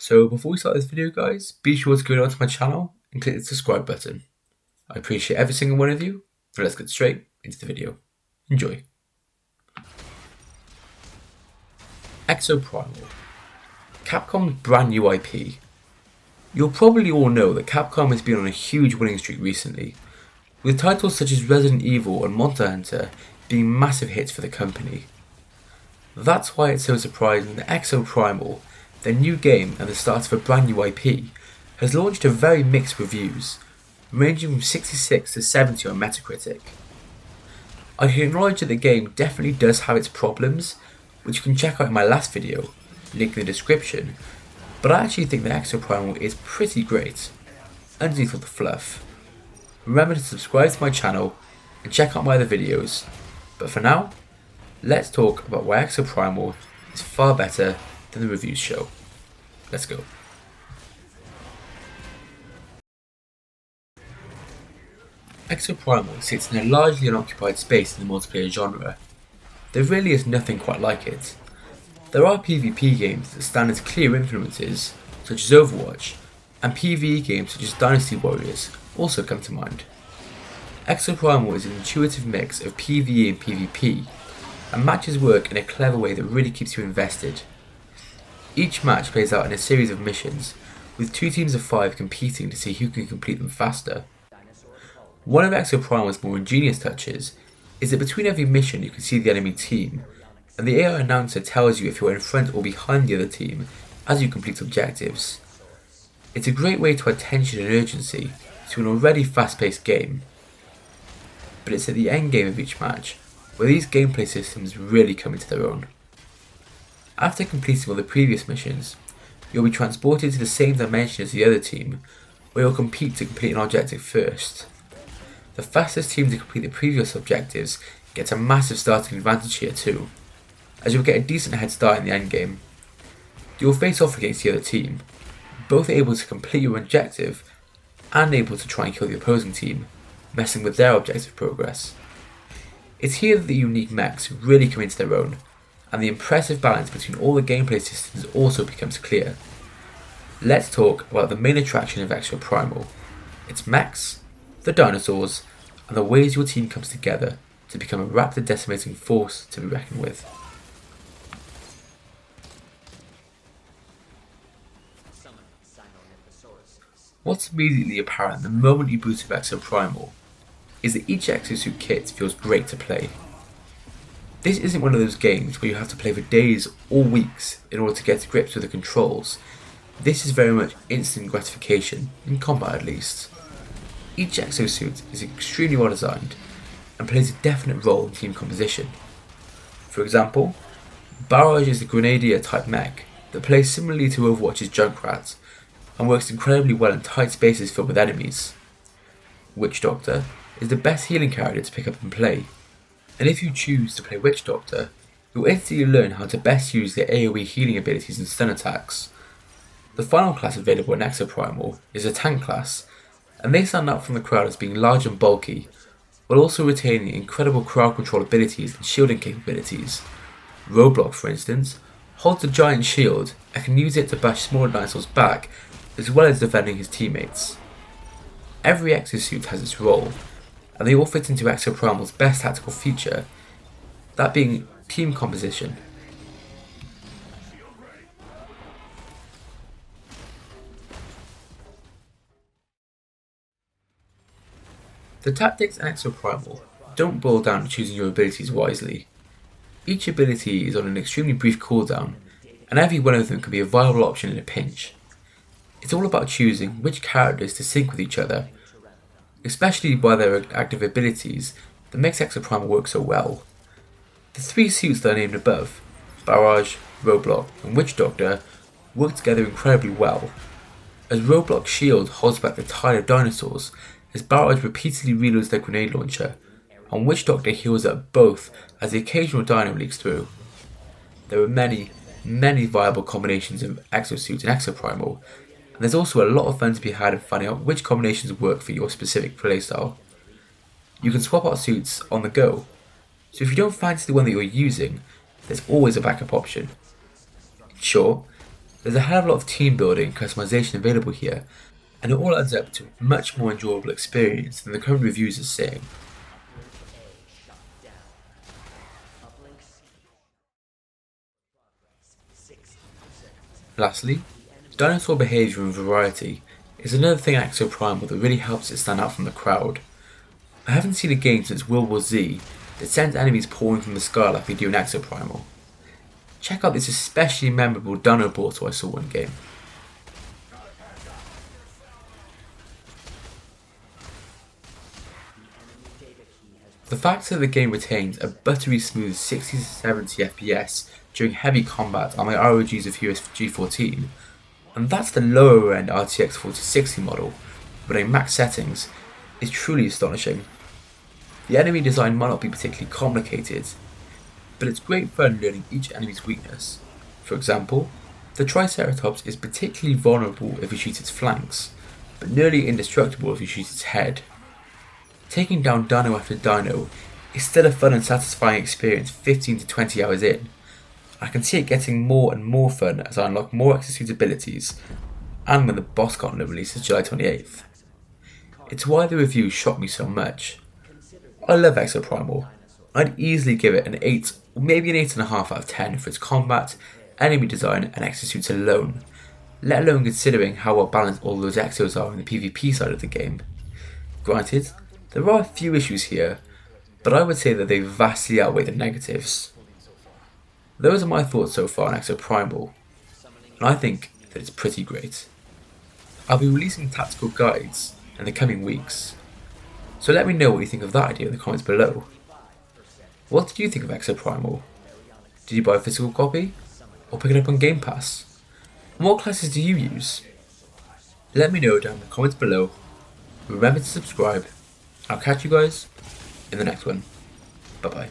So before we start this video guys, be sure to go down to my channel and click the subscribe button. I appreciate every single one of you, so let's get straight into the video. Enjoy. Exoprimal, Capcom's brand new IP. You'll probably all know that Capcom has been on a huge winning streak recently, with titles such as Resident Evil and Monster Hunter being massive hits for the company. That's why it's so surprising that Exoprimal, their new game and the start of a brand new IP, has launched to very mixed reviews, ranging from 66 to 70 on Metacritic. I can acknowledge that the game definitely does have its problems, which you can check out in my last video, link in the description, but I actually think that Exoprimal is pretty great, underneath all the fluff. Remember to subscribe to my channel and check out my other videos, but for now, let's talk about why Exoprimal is far better than the reviews show. Let's go. Exoprimal sits in a largely unoccupied space in the multiplayer genre. There really is nothing quite like it. There are PvP games that stand as clear influences, such as Overwatch, and PvE games such as Dynasty Warriors also come to mind. Exoprimal is an intuitive mix of PvE and PvP, and matches work in a clever way that really keeps you invested. Each match plays out in a series of missions, with 2 teams of 5 competing to see who can complete them faster. One of Exoprimal's more ingenious touches is that between every mission you can see the enemy team, and the AI announcer tells you if you are in front or behind the other team as you complete objectives. It's a great way to add tension and urgency to an already fast-paced game. But it's at the end game of each match where these gameplay systems really come into their own. After completing all the previous missions, you'll be transported to the same dimension as the other team, where you'll compete to complete an objective first. The fastest team to complete the previous objectives gets a massive starting advantage here too, as you'll get a decent head start in the endgame. You'll face off against the other team, both able to complete your objective and able to try and kill the opposing team, messing with their objective progress. It's here that the unique mechs really come into their own, and the impressive balance between all the gameplay systems also becomes clear. Let's talk about the main attraction of Exoprimal, its mechs, the dinosaurs, and the ways your team comes together to become a raptor decimating force to be reckoned with. What's immediately apparent the moment you boot up Exoprimal is that each exosuit kit feels great to play. This isn't one of those games where you have to play for days or weeks in order to get to grips with the controls. This is very much instant gratification, in combat at least. Each exosuit is extremely well designed and plays a definite role in team composition. For example, Barrage is the Grenadier type mech that plays similarly to Overwatch's Junkrat and works incredibly well in tight spaces filled with enemies. Witch Doctor is the best healing character to pick up and play, and if you choose to play Witch Doctor, you'll instantly learn how to best use their AoE healing abilities and stun attacks. The final class available in Exoprimal is a tank class, and they stand out from the crowd as being large and bulky, while also retaining incredible crowd control abilities and shielding capabilities. Roadblock, for instance, holds a giant shield and can use it to bash smaller dinosaurs back, as well as defending his teammates. Every exosuit has its role, and they all fit into Exoprimal's best tactical feature, that being team composition. The tactics in Exoprimal don't boil down to choosing your abilities wisely. Each ability is on an extremely brief cooldown, and every one of them can be a viable option in a pinch. It's all about choosing which characters to sync with each other, especially by their active abilities that makes Exoprimal work so well. The 3 suits that are named above, Barrage, Roadblock, and Witch Doctor, work together incredibly well, as Roadblock's shield holds back the tide of dinosaurs, as Barrage repeatedly reloads their grenade launcher, and Witch Doctor heals up both as the occasional dino leaks through. There are many viable combinations of exosuits in Exoprimal, and there's also a lot of fun to be had in finding out which combinations work for your specific playstyle. You can swap out suits on the go, so if you don't fancy the one that you're using, there's always a backup option. In short, There's a hell of a lot of team building and customization available here, and it all adds up to a much more enjoyable experience than the current reviews are saying. Lastly, dinosaur behaviour and variety is another thing in Exoprimal that really helps it stand out from the crowd. I haven't seen a game since World War Z that sends enemies pouring from the sky like they do in Exoprimal. Check out this especially memorable dino portal I saw in game. The fact that the game retains a buttery smooth 60 to 70 FPS during heavy combat on my ROGs of G14, and that's the lower end RTX 4060 model, running max settings, is truly astonishing. The enemy design might not be particularly complicated, but it's great fun learning each enemy's weakness. For example, the Triceratops is particularly vulnerable if you shoot its flanks, but nearly indestructible if you shoot its head. Taking down dino after dino is still a fun and satisfying experience 15 to 20 hours in. I can see it getting more and more fun as I unlock more exosuit abilities and when the boss gauntlet releases July 28th. It's why the reviews shocked me so much. I love Exoprimal. I'd easily give it an 8 or maybe an 8.5 out of 10 for its combat, enemy design and exosuits alone, let alone considering how well balanced all those exos are in the PvP side of the game. Granted, there are a few issues here, but I would say that they vastly outweigh the negatives. Those are my thoughts so far on Exoprimal, and I think that it's pretty great. I'll be releasing tactical guides in the coming weeks, so let me know what you think of that idea in the comments below. What did you think of Exoprimal? Did you buy a physical copy, or pick it up on Game Pass? And what classes do you use? Let me know down in the comments below. Remember to subscribe. I'll catch you guys in the next one. Bye bye.